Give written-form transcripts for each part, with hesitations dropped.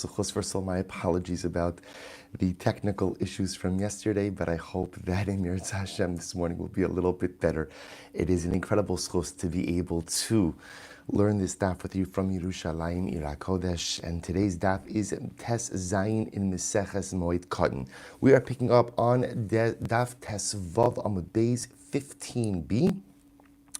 suchos. First of all, my apologies about the technical issues from yesterday, but I hope that in Mirz Hashem this morning will be a little bit better. It is an incredible suchos to be able to learn this daf with you from Yerushalayim, Ir HaKodesh, and today's daf is Tes Zayin in Meseches Moed Katan. We are picking up on daf Tes Vav Amud Beis 15b.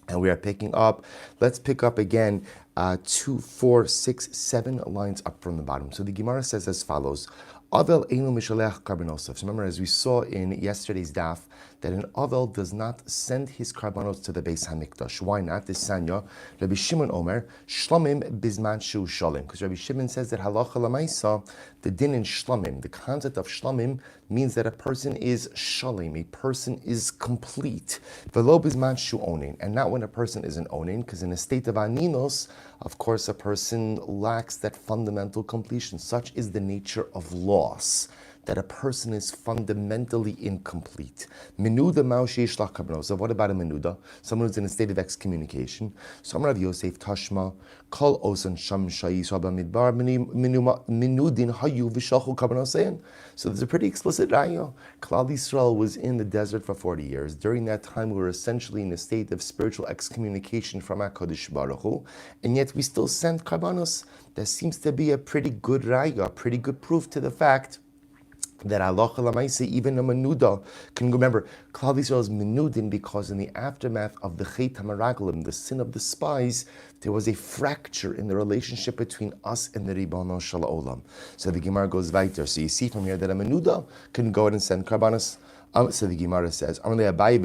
And we are picking up, let's pick up again 2, 4, 6, 7 lines up from the bottom. So the Gemara says as follows, Avel einu mishalech karbanosov. So remember, as we saw in yesterday's daf, that an Avel does not send his karbanos to the Beis HaMikdash. Why not? This Sanya, Rabbi Shimon Omer, Shlomim bizman shu shalim. Because Rabbi Shimon says that halacha lamaisa, the din in Shlomim, the concept of Shlomim means that a person is shalim, a person is complete. Velo bizman shu onin, and not when a person is an onin, because in a state of aninos, of course, a person lacks that fundamental completion. Such is the nature of loss, that a person is fundamentally incomplete. Menuda maushi shlach karbanos. What about a menuda? Someone who's in a state of excommunication. Someone of Yosef Tashma, kol osan sham shayis rabba midbar menudin hayu v'shachu karbanos. So there's a pretty explicit raya. Klal Yisrael was in the desert for 40 years. During that time, we were essentially in a state of spiritual excommunication from HaKadosh Baruch Hu, and yet we still sent karbanos. There seems to be a pretty good raya, a pretty good proof to the fact that halacha l'maaseh, even a menuda can go. Remember, Klal Yisrael is menudin because in the aftermath of the chet hamaraglim, the sin of the spies, there was a fracture in the relationship between us and the Ribono Shel Olam. So the Gemara goes weiter. So you see from here that a menuda can go ahead and send karbanos. So the Gemara says, Abai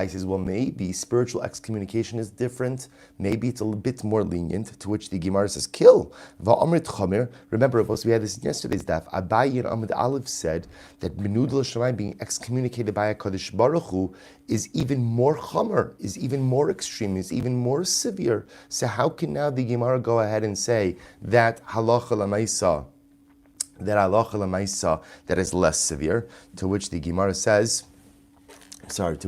says, well, maybe spiritual excommunication is different. Maybe it's a bit more lenient. To which the Gemara says, kill. Remember, we had this in yesterday's daf. Abai and Amud Aleph said that Menud l'Shamayim, being excommunicated by HaKadosh Baruch Hu, is even more chomer, is even more extreme, is even more severe. So how can now the Gemara go ahead and say that halacha l'maisa, that is less severe? To which the Gemara says, Abai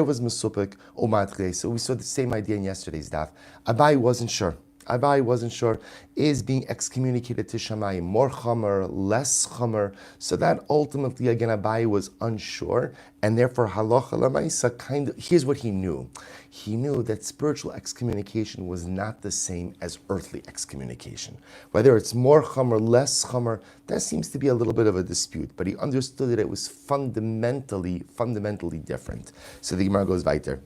was mesupik umatche. So we saw the same idea in yesterday's daf. Abai wasn't sure. Is being excommunicated to Shamayim more chomer, less chomer? So that ultimately, again, Abai was unsure, and therefore halacha l'maisa here's what he knew. He knew that spiritual excommunication was not the same as earthly excommunication. Whether it's more chomer, less chomer, that seems to be a little bit of a dispute, but he understood that it was fundamentally different. So the Gemara goes weiter.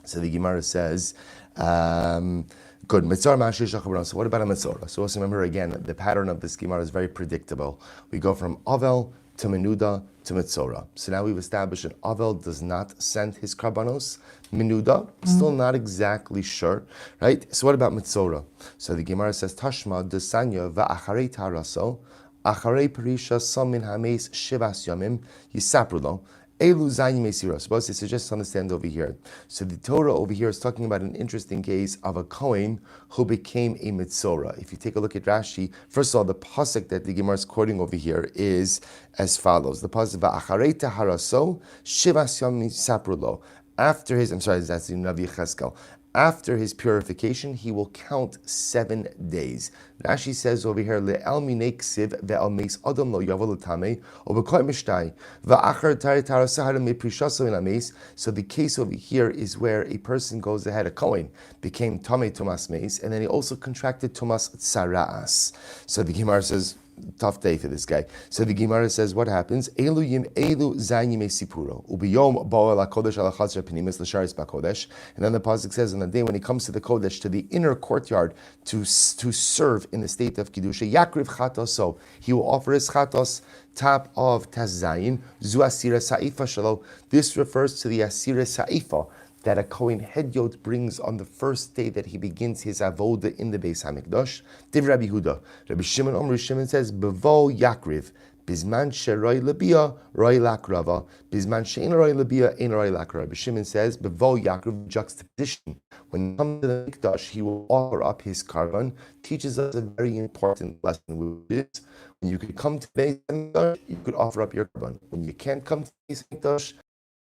So the Gemara says, good. So what about a Metzora? So also remember again, the pattern of this Gemara is very predictable. We go from Avel to Menuda to Metzora. So now we've established that Avel does not send his karbanos. Menuda, still not exactly sure, right? So what about Metzora? So the Gemara says, Tashma desanya va'acharei taraso, acharei perisha samin hameis shivas yamim yisaprulo. Suppose this is just to understand over here. So the Torah over here is talking about an interesting case of a Kohen who became a Metzora. If you take a look at Rashi, first of all, the pasuk that the Gemara is quoting over here is as follows. The pasuk, Va'acharei taharaso, shivas yamim saprulo. That's the Navi Cheskel. After his purification, he will count 7 days. Rashi says over here, Le'el minei ksiv ve'al meis adam lo yavol l'tamei o b'koi mishtai va'achar tari tarasahar me'prishaso in ameis. So the case over here is where a person goes ahead, a Kohen became tamei tumas meis, and then he also contracted tumas tsaraas. So the Gemara says, tough day for this guy. So the Gemara says, what happens? Elu zayin yimei sipuro ubiyom bo'el hakodesh al chatzar penimis l'sharis b'kodesh. And then the pasuk says, on the day when he comes to the kodesh, to the inner courtyard, to serve in the state of kedusha, yakriv chatoso, he will offer his chatos, top of Tes Zayin, zu asira sa'ifa shalo. This refers to the asira sa'ifa that a Kohen Hedyot brings on the first day that he begins his avoda in the Beis HaMikdash. Div Rabbi Huda. Rabbi Shimon says, Bevo Yakriv, Bizman Sheroi Labia, Roi Lakrava, Bizman Shein Roi Labia, Ein Roi Lakrava. Rabbi Shimon says, Bevo Yakriv, juxtaposition. When he comes to the Mikdash, he will offer up his karban. Teaches us a very important lesson, which is, when you could come to the Beis HaMikdash, you could offer up your karban. When you can't come to the Beis HaMikdash,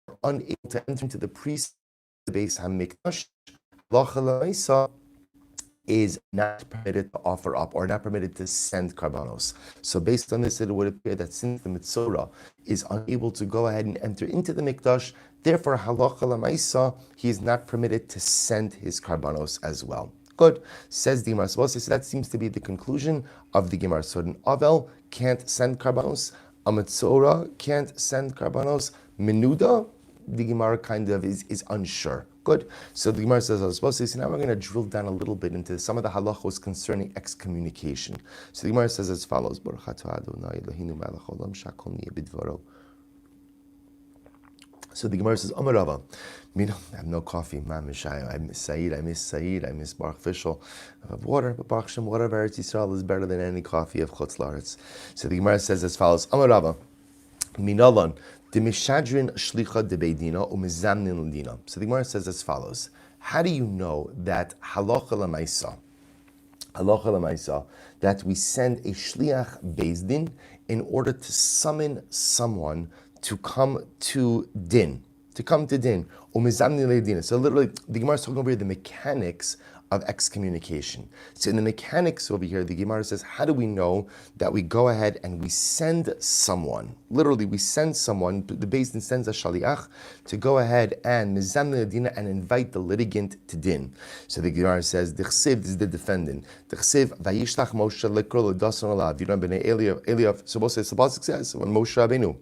you're unable to enter into the priest Beis Hamikdash, halacha l'maisa is not permitted to offer up or not permitted to send karbanos. So based on this, it would appear that since the Mitzorah is unable to go ahead and enter into the Mikdash, therefore halacha l'maisa, he is not permitted to send his karbanos as well. Good, says the Gemara. So that seems to be the conclusion of the Gemara. So an Avel can't send karbanos, a Mitzorah can't send karbanos, Menuda, the Gemara kind of is unsure. Good. So the Gemara says, I was supposed to say, now we're going to drill down a little bit into some of the halachos concerning excommunication. So the Gemara says as follows, so the Gemara says, Amar Rava, I have no coffee, I miss Said, I miss Baruch Fischel. I have water, but Baruch Shem, water of Eretz Yisrael is better than any coffee of Chutz La'aretz. So the Gemara says as follows, Amar Rava, Minalan, Demishadrin Shlicha de Beidina umizamnin Ladina. So the Gemara says as follows: how do you know that halacha l'maisa, that we send a shliach bezdin in order to summon someone to come to din, umizamnin Ladina. So literally, the Gemara is talking over here the mechanics of excommunication. So in the mechanics over here, the Gemara says, how do we know that we go ahead and we send someone? Literally, we send someone, the Beis Din sends a shaliach to go ahead and mizamna dina and invite the litigant to din. So the Gemara says, D'chsiv is the defendant. D'chsiv vayishlach Moshe lekro l'dasan alav. You know, b'nei Eliyav. So the pasuk says, when Moshe Rabbeinu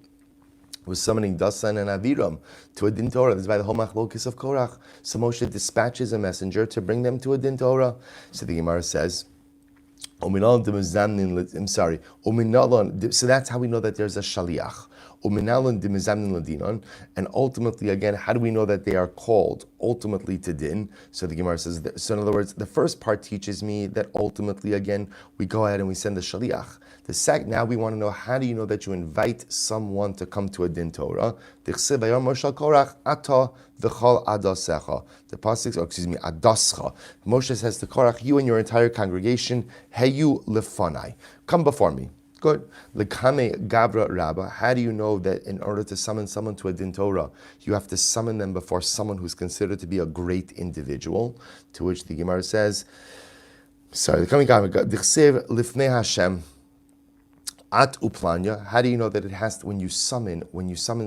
was summoning Dasan and Aviram to a din Torah. This is by the whole machlokes of Korach. So Moshe dispatches a messenger to bring them to a din Torah. So the Gemara says, so that's how we know that there's a shaliach. And ultimately, again, how do we know that they are called ultimately to din? So the Gemara says, so in other words, the first part teaches me that ultimately, again, we go ahead and we send the shaliach. The second, now we want to know, how do you know that you invite someone to come to a din Torah? The pasuk, adascha. Moshe says to Korach, you and your entire congregation, heyu lefanai, come before me. Good. Lekame Gabra Rabba. How do you know that in order to summon someone to a din Torah, you have to summon them before someone who's considered to be a great individual? To which the Gemara says, Lekame Gabra, D'chsev lifnei Hashem at uplanya. How do you know that it has to, when you summon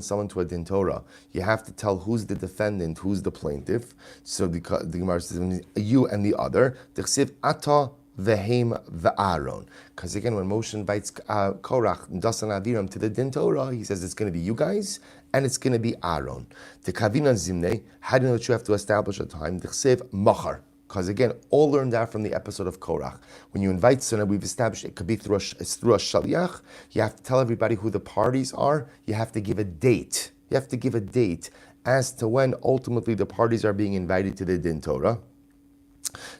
someone to a din Torah, you have to tell who's the defendant, who's the plaintiff. So the Gemara says, you and the other. D'chsev ata Vehem ve'aron. Because again, when Moshe invites Korach, Dasan Aviram to the din Torah, he says it's going to be you guys and it's going to be Aaron. The Kavina Zimne, how do you know that you have to establish a time? D'chsev machar. Because again, all learned out from the episode of Korach. When you invite someone, we've established it could be through a shaliach. You have to tell everybody who the parties are. You have to give a date. As to when ultimately the parties are being invited to the din Torah.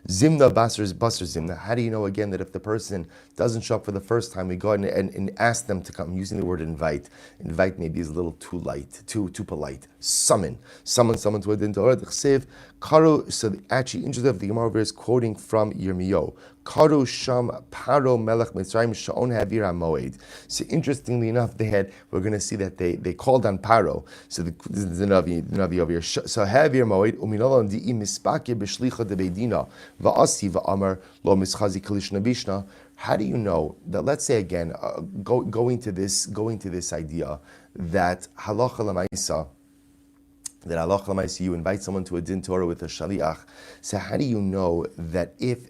Zimna basar zimna. How do you know again that if the person doesn't show up for the first time, we go ahead and ask them to come? I'm using the word invite. Invite maybe is a little too light, too polite. Summon someone to a din Torah. Karu. So actually, interesting of the Gemara is quoting from Yirmiyahu. Karu sham paro melech mitzrayim shaon havir moed. So interestingly enough, we're going to see that they called on Paro. So this is the Navi over here. So havir moed uminolon di mispake b'shlicha de beidina va'asi va'amar lo mischazi kalishna bishna. How do you know that? Let's say again, going to this idea that halacha l'maisa. That Allah you invite someone to a din Torah with a shaliach. So how do you know that if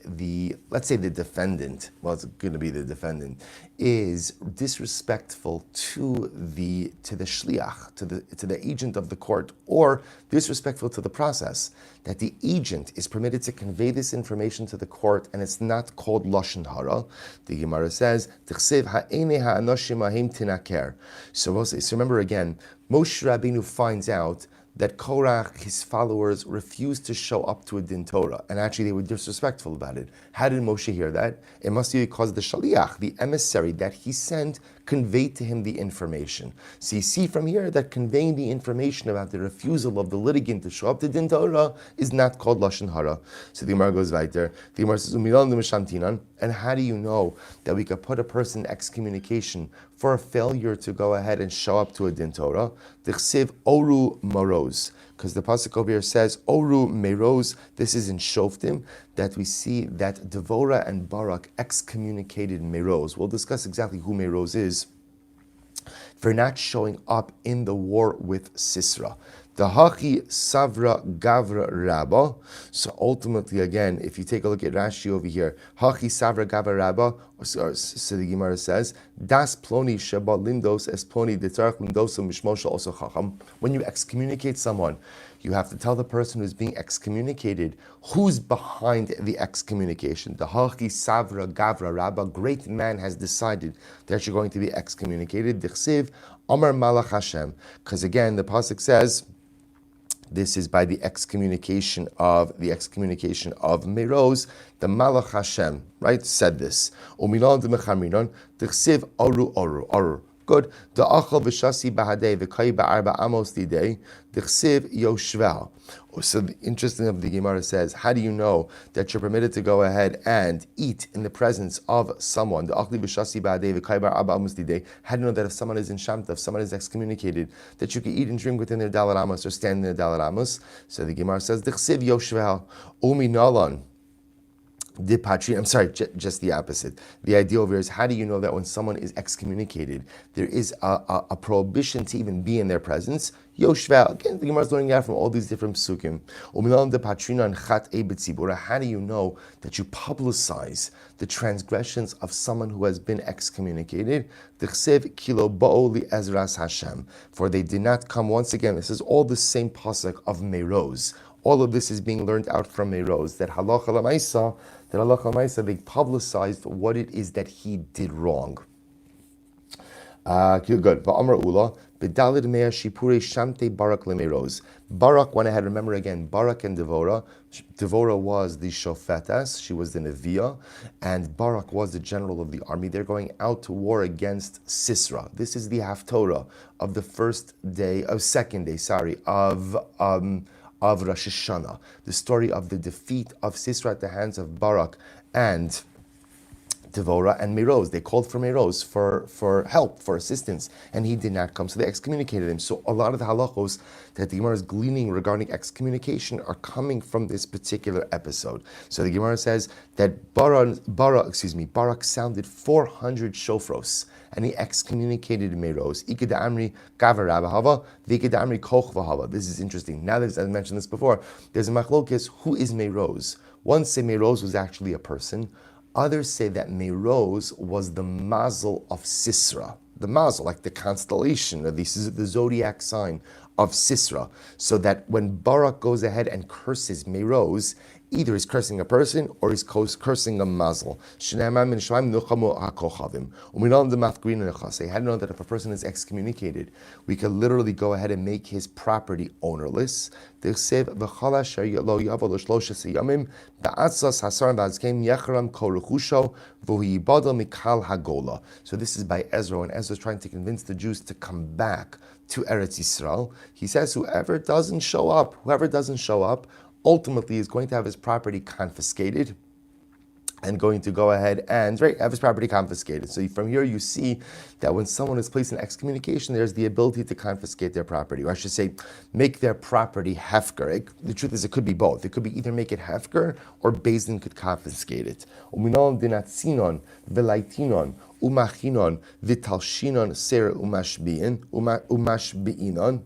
let's say the defendant, well, it's going to be the defendant, is disrespectful to the shliach, to the agent of the court, or disrespectful to the process, that the agent is permitted to convey this information to the court, and it's not called lashon hara? The Gemara says, so remember again, Moshe Rabbeinu finds out that Korach, his followers, refused to show up to a din Torah, and actually they were disrespectful about it. How did Moshe hear that? It must be because the shaliach, the emissary that he sent, conveyed to him the information. So you see from here that conveying the information about the refusal of the litigant to show up to din Torah is not called lashon hara. So the Gemara goes right there. The Gemara says, and how do you know that we could put a person in excommunication for a failure to go ahead and show up to a din Torah? D'chsev oru moros. because the pasuk over here says, Oru Meroz, this is in Shoftim, that we see that Devorah and Barak excommunicated Meroz. We'll discuss exactly who Meroz is for not showing up in the war with Sisera. The Hachi Savra Gavra Rabba. So ultimately, again, if you take a look at Rashi over here, Hachi Savra Gavra Rabba, so the Gemara says, Das Ploni Sheba Lindos Es Ploni Detarach Lindos Mishmosha also Chacham. When you excommunicate someone, you have to tell the person who's being excommunicated who's behind the excommunication. The Hachi Savra Gavra Rabba, great man has decided that you're going to be excommunicated. Dichsiv Amar Malach Hashem. Because again, the pasuk says, this is by the excommunication of Meroz, the Malach Hashem, right, said this. Uminon de mechaminon, tichsiv aru. Good. The achal v'shasi bahadei v'kai ba'arba amos lidei, tichsiv yoshvel. So the interesting of the Gemara says, how do you know that you're permitted to go ahead and eat in the presence of someone? The achli v'shasi bahadei v'kai ba'arba amos lidei. How do you know that if someone is in Shamta, if someone is excommunicated, that you can eat and drink within their dalar amos or stand in their dalar amos? So the Gemara says, tichsiv yoshvel uminalon. I'm sorry, just the opposite. The idea over here is, how do you know that when someone is excommunicated, there is a prohibition to even be in their presence? Yoshva, again, the Gemara is learning out from all these different psukim. How do you know that you publicize the transgressions of someone who has been excommunicated? For they did not come, once again, this is all the same pasuk of Meroz. All of this is being learned out from Meroz, that halacha l'maisa, they publicized what it is that he did wrong. Good. Ba'amar ula, b'dalid mea shipurei shamte Barak lemeroz. Barak went ahead, remember again, Barak and Devorah. Devorah was the shofetas, she was the neviah, and Barak was the general of the army. They're going out to war against Sisera. This is the Haftorah of the second day of Rosh Hashanah, the story of the defeat of Sisera at the hands of Barak and Devorah and Meroz. They called for Meroz for help, for assistance, and he did not come, so they excommunicated him. So a lot of the halachos that the Gemara is gleaning regarding excommunication are coming from this particular episode. So the Gemara says that Barak sounded 400 shofros, and he excommunicated Meroz. This is interesting. Now, as I mentioned this before, there's a machlokes, who is Meroz? One say Meroz was actually a person. Others say that Meroz was the mazel of Sisera. The mazel, like the constellation, or this is the zodiac sign of Sisera. So that when Barak goes ahead and curses Meroz, either he's cursing a person or he's cursing a mazel. How do you know that if a person is excommunicated, we can literally go ahead and make his property ownerless? So this is by Ezra, and Ezra is trying to convince the Jews to come back to Eretz Yisrael. He says whoever doesn't show up, ultimately is going to have his property confiscated and going to go ahead and have his property confiscated. So from here you see that when someone is placed in excommunication, there's the ability to confiscate their property, or I should say, make their property hefker. The truth is, it could be both. It could be either make it hefker or Beis Din could confiscate it. Umachinon vitalshinon ser umashbi'inon.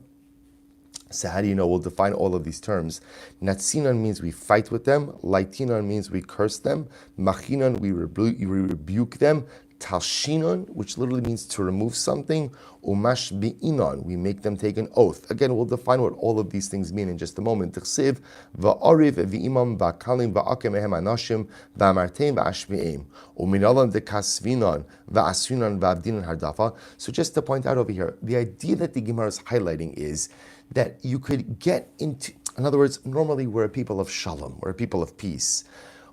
So how do you know? We'll define all of these terms. Natzinon means we fight with them. Laitinon means we curse them. Machinon, we rebuke them. Talshinon, which literally means to remove something. Umashbi'inon, we make them take an oath. Again, we'll define what all of these things mean in just a moment. T'chsiv va'ariv v'imam va'kalim va'akem ehem anashim va'amarteim va'ashbi'im uminalam dekasvinon va'asvinon va'avdinon hardafa. So just to point out over here, the idea that the Gemara is highlighting is that you could get into, in other words, normally we're a people of shalom, we're a people of peace.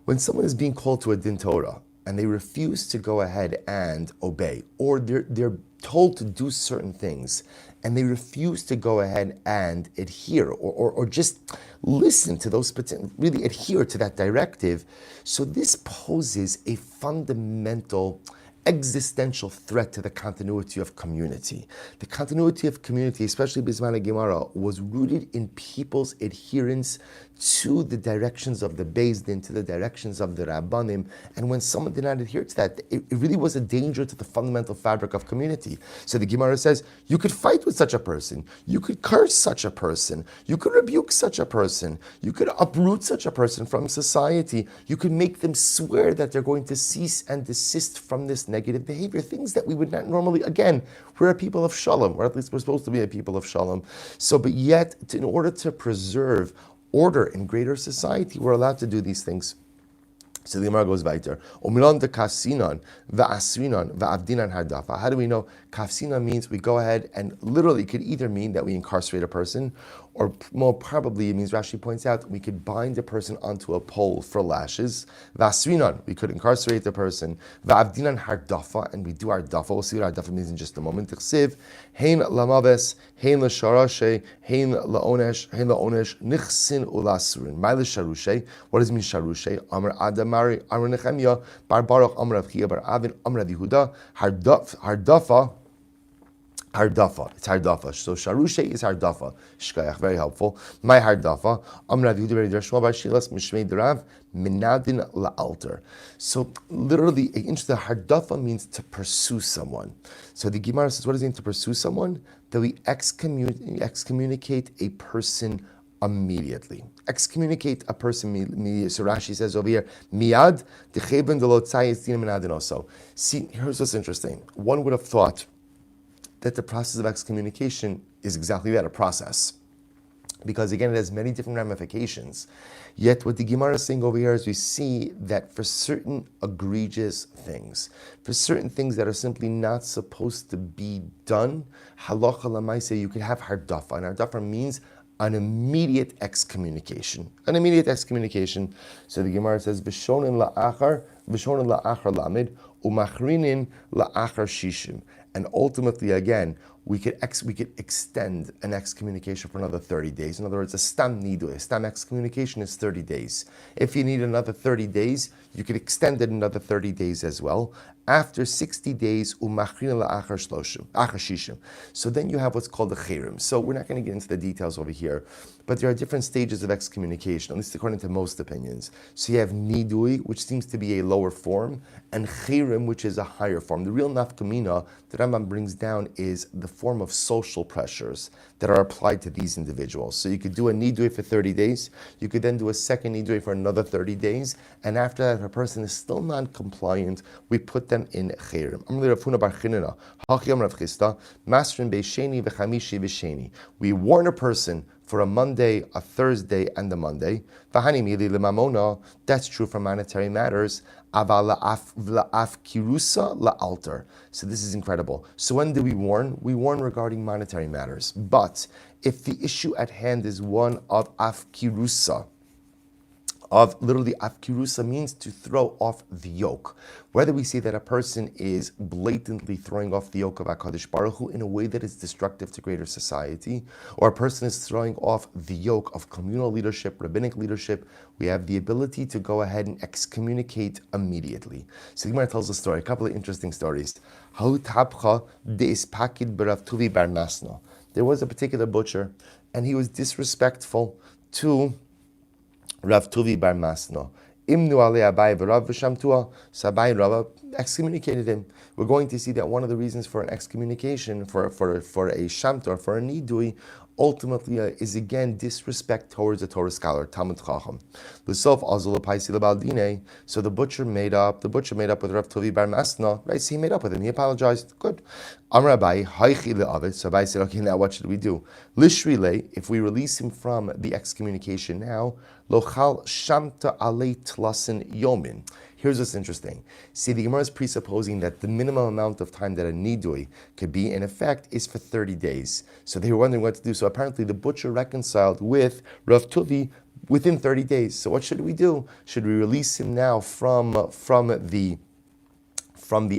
When someone is being called to a din Torah and they refuse to go ahead and obey, or they're told to do certain things and they refuse to go ahead and adhere or just listen to those, really adhere to that directive, so this poses a fundamental existential threat to the continuity of community. The continuity of community, especially Bisman Gemara, was rooted in people's adherence to the directions of the Beis Din, to the directions of the Rabbanim, and when someone did not adhere to that, it really was a danger to the fundamental fabric of community. So the Gemara says, you could fight with such a person, you could curse such a person, you could rebuke such a person, you could uproot such a person from society, you could make them swear that they're going to cease and desist from this negative behavior, things that we would not normally, again, we're a people of Shalom, or at least we're supposed to be a people of Shalom. So, but yet, in order to preserve order in greater society, we're allowed to do these things. So the Gemara goes weiter. How do we know? Kafsinan means we go ahead and literally could either mean that we incarcerate a person, or more probably it means, Rashi points out, we could bind a person onto a pole for lashes. V'asrinan, we could incarcerate the person. V'avdinan hardafa, and we do our dafa. We'll see what hardafa means in just a moment. Tichsiv, hein lamaves, hein l'sharashe, hein la'onesh, nichsin ulasrin. Ma'ile sharushe, what does it mean sharushe? Amar adamari, Amar Nechemia, bar Baruch, Amar Rav Chia, bar Avin, Amar Rav Yehuda, hardafa. Hardafa. It's hardafa. So sharushe is hardafa. Shkayach, very helpful. My hardafa. Amr Rav Yehuda bar Shmuel bar Shilas mishmei derav minadin la'alter. So literally, interesting. Hardafa means to pursue someone. So the Gemara says, what does it mean to pursue someone? That we excommunicate a person immediately. Excommunicate a person immediately. So Rashi says over here, miyad decheben delot tzayis din minadin also. See, here's what's interesting. One would have thought that the process of excommunication is exactly that, a process. Because again, it has many different ramifications. Yet what the Gemara is saying over here is we see that for certain egregious things, for certain things that are simply not supposed to be done, halacha lamaisa, you could have hardafa. And hardafa means an immediate excommunication. An immediate excommunication. So the Gemara says, V'shonin la'achar lamid, umachrinin la'achar shishim. And ultimately, again, we could extend an excommunication for another 30 days. In other words, a stam nidui, a stam excommunication is 30 days. If you need another 30 days, you could extend it another 30 days as well. After 60 days, umachrina la'achar shishim. So then you have what's called the chirim. So we're not going to get into the details over here, but there are different stages of excommunication, at least according to most opinions. So you have nidui, which seems to be a lower form, and chirim, which is a higher form. The real nafkamina that Rambam brings down is the form of social pressures that are applied to these individuals. So you could do a nidui for 30 days, you could then do a second nidui for another 30 days, and after that, if a person is still non-compliant, we put them in chirim. We warn a person for a Monday, a Thursday, and a Monday. That's true for monetary matters. So this is incredible. So when do we warn? We warn regarding monetary matters. But if the issue at hand is one of afkirusa, afkirusa means to throw off the yoke. Whether we say that a person is blatantly throwing off the yoke of HaKadosh Baruch Hu in a way that is destructive to greater society, or a person is throwing off the yoke of communal leadership, rabbinic leadership, we have the ability to go ahead and excommunicate immediately. So the Gemara tells a story, a couple of interesting stories. There was a particular butcher, and he was disrespectful to Rav Tuvi bar Masno. Imnu alei Abai v'Rav v'Shamtua. So Abai and Rav excommunicated him. We're going to see that one of the reasons for an excommunication, for a Shamtor, for a Nidui, ultimately is again disrespect towards a Torah scholar, Talmud Chacham. L'sof azul l'paisi l'baldine. So the butcher made up with Rav Tuvi bar Masna, right? So he made up with him. He apologized. Good. Amar Abai, haichi le'avet. So Abai said, okay, now what should we do? Lishrile, if we release him from the excommunication now, lochal shamta alei tlasin yomin. Here's what's interesting. See, the Gemara is presupposing that the minimum amount of time that a nidui could be in effect is for 30 days. So they were wondering what to do. So apparently the butcher reconciled with Rav Tuvi within 30 days. So what should we do? Should we release him now from the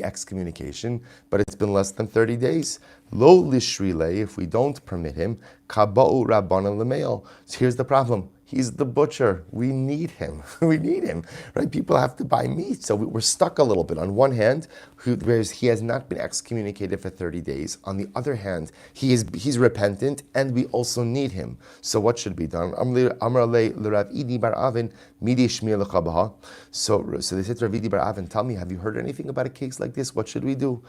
excommunication? But it's been less than 30 days. Lo lishrile, if we don't permit him, kaba'u rabbanan l'meil. So here's the problem. He's the butcher. We need him. We need him, right? People have to buy meat. So we're stuck a little bit. On one hand, whereas he has not been excommunicated for 30 days. On the other hand, he's repentant, and we also need him. So what should be done? So they said to Rav Idi Bar Avin, tell me, have you heard anything about a case like this? What should we do?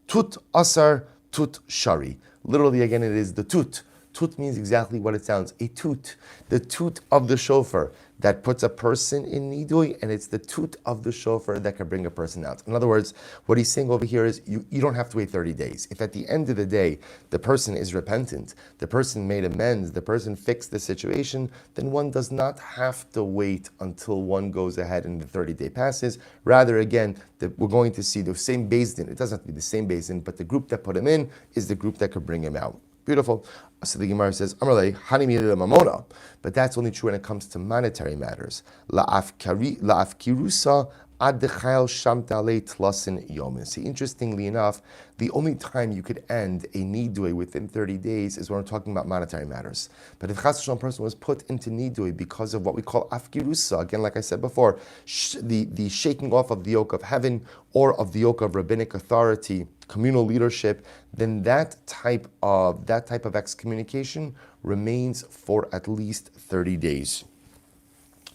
Tut asar, tut shari. Literally, again, it is the tut. Tut means exactly what it sounds, a toot. The toot of the shofar that puts a person in nidui, and it's the toot of the shofar that can bring a person out. In other words, what he's saying over here is you don't have to wait 30 days. If at the end of the day, the person is repentant, the person made amends, the person fixed the situation, then one does not have to wait until one goes ahead and the 30-day passes. Rather, again, we're going to see the same Beis Din. It doesn't have to be the same Beis Din, but the group that put him in is the group that could bring him out. Beautiful. So the Gemara says, mamona. But that's only true when it comes to monetary matters. La'afkirusa ad dechayel shamta alei tlasin yomin. See, interestingly enough, the only time you could end a nidui within 30 days is when we're talking about monetary matters. But if chas v'shalom, a person was put into nidui because of what we call afkirusa, again, like I said before, the shaking off of the yoke of heaven or of the yoke of rabbinic authority, communal leadership, then that type of excommunication remains for at least 30 days.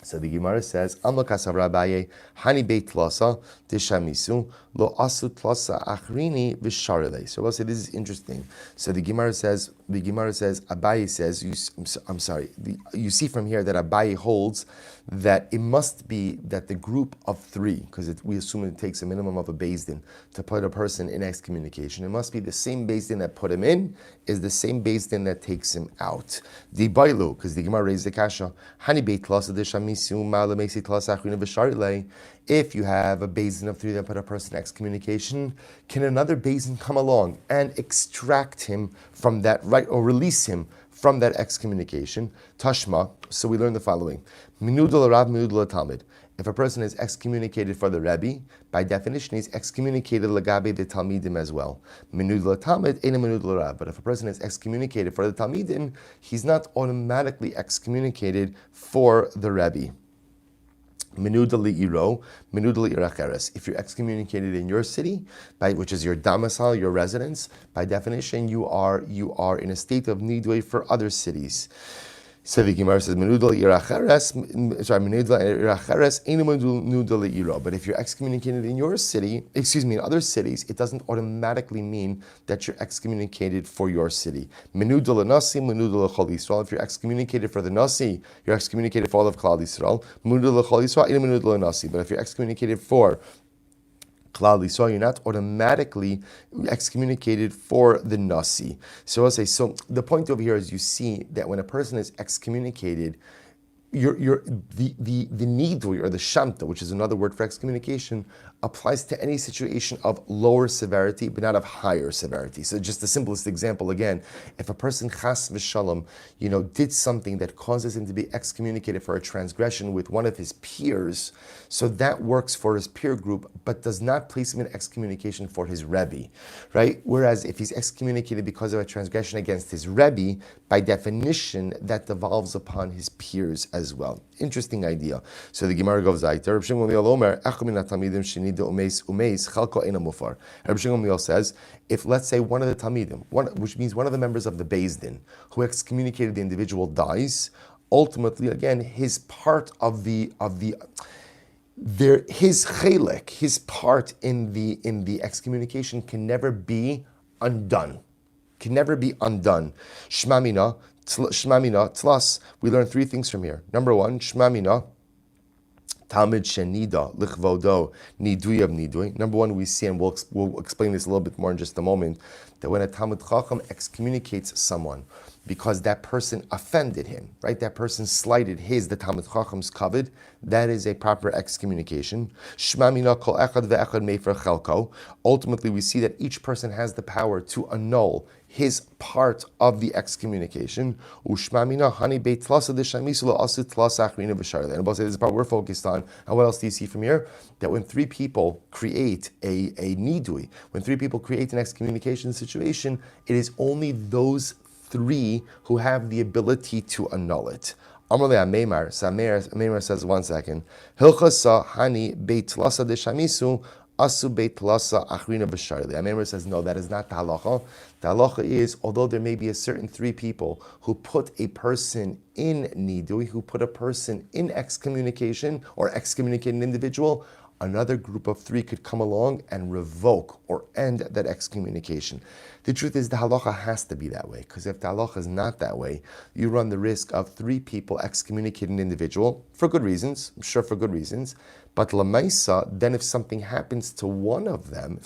So the Gemara says, Amla kasav Rabbaye, hani beit tlasa, tishamisu, lo asu tlasa achrini v'sharele. So we'll say this is interesting. So the Gemara says, Abaye says, you see from here that Abaye holds that it must be that the group of three, because we assume it takes a minimum of a Beis Din to put a person in excommunication. It must be the same Beis Din that put him in is the same Beis Din that takes him out. The Bailu, because the Gemara raised the kasha, hani beit tlasa deshamisu ma'ala meisi tlasa achrina v'sharele. If you have a Beis Din of three that put a person in excommunication, can another Beis Din come along and extract him from that right, or release him from that excommunication? Tashma. So we learn the following: Minudul Rav, Minudul Talmud. If a person is excommunicated for the Rebbe, by definition he's excommunicated lagabe the Talmidim as well. Minudul Talmud, ena Minudul Rav. But if a person is excommunicated for the Talmidim, he's not automatically excommunicated for the Rebbe. Menuda li'iro, menuda li'iracheres. If you're excommunicated in your city, which is your domicile, your residence, by definition you are in a state of nidui for other cities. So the Gemara says, menuda li'iracheres, menuda li'iracheres, enu menuda li'iro. But if you're excommunicated in your city, in other cities, it doesn't automatically mean that you're excommunicated for your city. Menuda li'nasi, menuda li'chol Yisrael. If you're excommunicated for the nasi, you're excommunicated for all of Klal Yisrael. Menuda li'chol Yisrael, enu menuda li'nasi. But if you're excommunicated for Klal Yisrael, you're not automatically excommunicated for the Nasi. So I'll say, so the point over here is you see that when a person is excommunicated, the nidui or the shamta, which is another word for excommunication, applies to any situation of lower severity, but not of higher severity. So just the simplest example again, if a person chas v'shalom, did something that causes him to be excommunicated for a transgression with one of his peers, so that works for his peer group, but does not place him in excommunication for his Rebbe, right? Whereas if he's excommunicated because of a transgression against his Rebbe, by definition, that devolves upon his peers as well. Interesting idea. So the Gemara goes weiter. Rabbi Shimon says, if let's say one of the Talmidim, which means one of the members of the Beis Din, who excommunicated the individual dies, ultimately again his part of his chelek, his part in the excommunication can never be undone. Shmamina, tlas. We learn three things from here. Number one, shmamina, Talmud shenida lichvodo nidui of nidui. Number one, we see, and we'll explain this a little bit more in just a moment, that when a Talmud Chacham excommunicates someone because that person offended him, right? That person slighted the Talmud Chacham's kavod, that is a proper excommunication. Shmamina kol echad ve'echad mefer chelko. Ultimately, we see that each person has the power to annul his part of the excommunication. Ushmamina hani beit tlasa d'shamisu lo asu tlasa achrina v'sharle. And this is the part we're focused on. And what else do you see from here? That when three people create a nidui, when three people create an excommunication situation, it is only those three who have the ability to annul it. Amarle Ameimar, so Ameimar says, 1 second, Hilchasa Hani Beit Lasa de Shamisu, Asu Beit Lasa Achrina B'Sharli. Ameimar says, no, that is not the halacha. The halacha is, although there may be a certain three people who put a person in nidui, who put a person in excommunication or excommunicate an individual, another group of three could come along and revoke or end that excommunication. The truth is the halacha has to be that way, because if the halacha is not that way, you run the risk of three people excommunicating an individual for good reasons, I'm sure for good reasons, but lamaisa, then if something happens to one of them,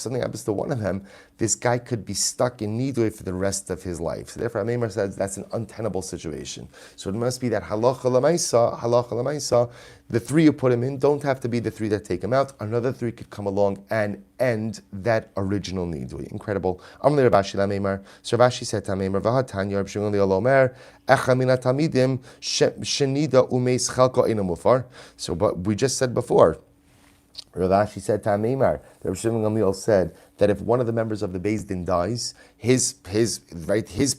this guy could be stuck in nidui for the rest of his life. So therefore, Ameimar says that's an untenable situation. So it must be that halacha lamaisa, the three who put him in don't have to be the three that take him out. Another three could come along and end that original nidui. Incredible. Amli Rabashi Ameimar. So Rabashi said to Ameimar, V'hatanya Reb Shimon Omer, Echa min hatamidim shenida umeis chalko eino mufar. So, but we just said before, Ravashi said to Ameimar, Reb Shimon Gamliel said that if one of the members of the Beis Din dies, his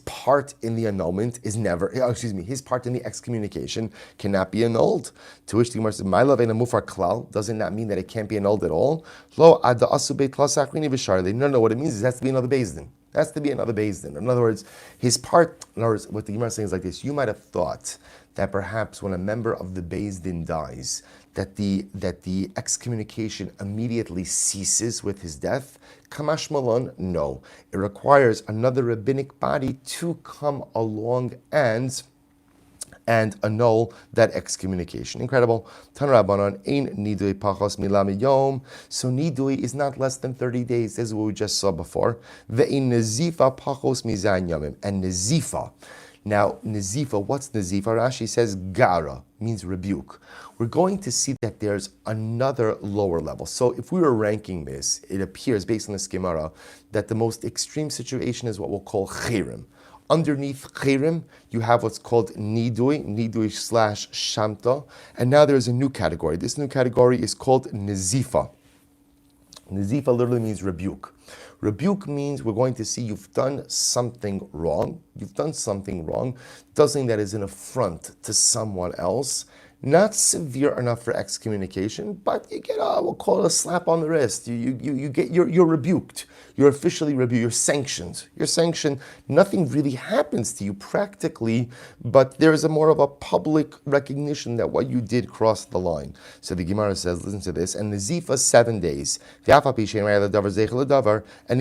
part in the annulment is never, his part in the excommunication cannot be annulled. To which the Gemara says, "My love ain't a mufar klal." Doesn't that mean that it can't be annulled at all? Lo ada asu beit lasakrini v'sharli. No. What it means is it has to be another Beis Din. It has to be another Beis Din. In other words, his part. In other words, what the Gemara is saying is like this: you might have thought that perhaps when a member of the Beis Din dies, that the excommunication immediately ceases with his death. Kamash Malon, no. It requires another rabbinic body to come along and annul that excommunication. Incredible. Tan Rabbanon, ein nidui pachos milam yom. So nidui is not less than 30 days. This is what we just saw before. Ve'in nezifa pachos mizan yomim. And nezifa. Now, Nazifa, what's Nazifa? Rashi says Gara, means rebuke. We're going to see that there's another lower level. So if we were ranking this, it appears, based on the Gemara, that the most extreme situation is what we'll call Chirim. Underneath Chirim, you have what's called Nidui / Shamta, and now there's a new category. This new category is called Nazifa. Nazifa literally means rebuke. Rebuke means we're going to see you've done something wrong. Doesn't mean that is an affront to someone else. Not severe enough for excommunication, but you get we'll call it a slap on the wrist. You're rebuked. You're officially rebuked. You're sanctioned. Nothing really happens to you practically, but there is a more of a public recognition that what you did crossed the line. So the Gemara says, listen to this, and the Zifa 7 days. And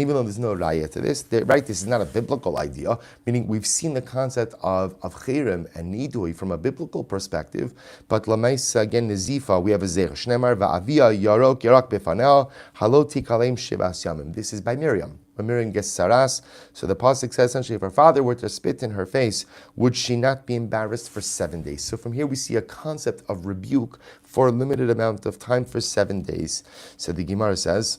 even though there's no raya to this, this is not a biblical idea, meaning we've seen the concept of Chirim and Nidui from a biblical perspective, but Lamaisa, again, Nazifa, we have a Zeich. Shnemar va'avia yarok befanel haloti kalem shivas yamim. This is by Miriam. When Miriam gets saras, so the pasuk says essentially, if her father were to spit in her face, would she not be embarrassed for 7 days? So from here we see a concept of rebuke for a limited amount of time for 7 days. So the Gemara says,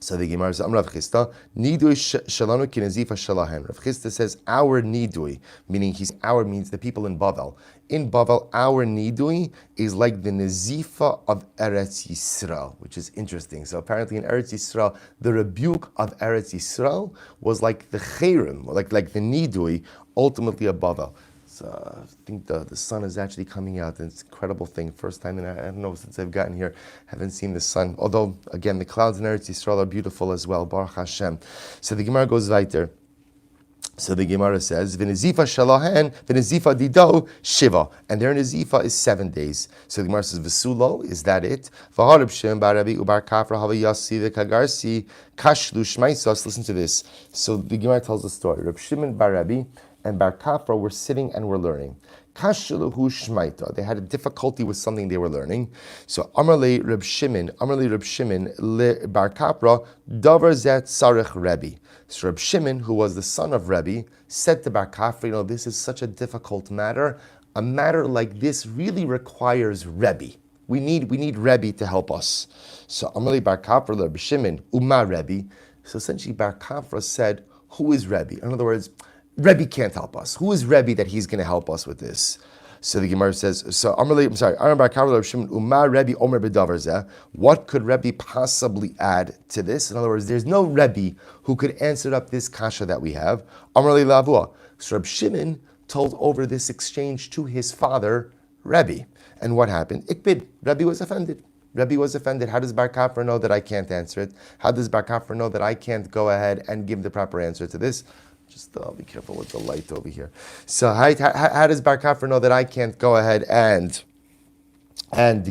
Rav Chisda, Nidui shalanu ki nazifa shalahen. Rav Chisda says, our Nidui, meaning our means the people in Bavel. In Bavel, our Nidui is like the Nazifa of Eretz Yisrael, which is interesting. So apparently in Eretz Yisrael, the rebuke of Eretz Yisrael was like the Chirim, like the Nidui, ultimately of Bavel. So I think the sun is actually coming out, and it's an incredible thing. First time, I don't know, since I've gotten here, haven't seen the sun. Although, again, the clouds in Eretz Yisrael are beautiful as well, Baruch Hashem. So the Gemara goes weiter. So the Gemara says, "V'nezifa shalahen, v'nezifa dido shiva," and their nezifa is 7 days. So the Gemara says, "V'sulo, is that it?" V'harib shem barabi ubar kafra havayasi v'kagarsi kashlu shmaisas. Listen to this. So the Gemara tells the story. Reb Shimon barabi and Bar Kafra were sitting and were learning. Kashluhu shmaita. They had a difficulty with something they were learning. So Amarle Reb Shimon le Bar Kafra davar zet sarich Rebbe. So Reb Shimon, who was the son of Rebbe, said to Bar Kafra, this is such a difficult matter. A matter like this really requires Rebbe. We need Rebbe to help us. So Amarle Bar Kafra Reb Shimon Uma Rebbe. So essentially Bar Kafra said, who is Rebbe? In other words, Rebbe can't help us. Who is Rebbe that he's going to help us with this? So the Gemara says, what could Rebbe possibly add to this? In other words, there's no Rebbe who could answer up this kasha that we have. So Reb Shimon told over this exchange to his father, Rebbe. And what happened? Ikbid. Rebbe was offended. Rebbe was offended. How does Bar Kafra know that I can't answer it? How does Bar Kafra know that I can't go ahead and give the proper answer to this? Just be careful with the light over here. So how does Bar Kafra know that I can't go ahead and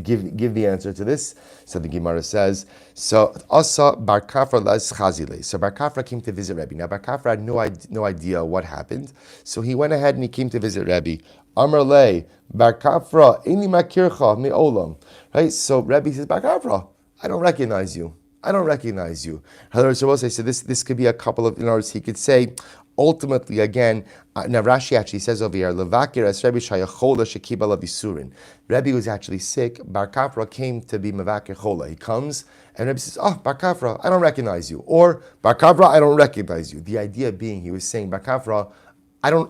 give the answer to this? So the Gemara says, so Asa Bar Kafra las Chazile. So Bar Kafra came to visit Rebbe. Now Bar Kafra had no idea what happened. So he went ahead and he came to visit Rebbe. Amar le Bar Kafra ini makircha mi olam. Right? So Rebbe says, Bar Kafra, I don't recognize you. I don't recognize you. So this could be a couple of, in other words, he could say, ultimately, again, now Rashi actually says over here, Levakir es Rebbe shayachola shekibala visurin. Rebbe was actually sick. Bar Kafra came to be mevakir chola. He comes, and Rebbe says, Bar Kafra, I don't recognize you. Or, Bar Kafra, I don't recognize you. The idea being, he was saying, Bar Kafra, I don't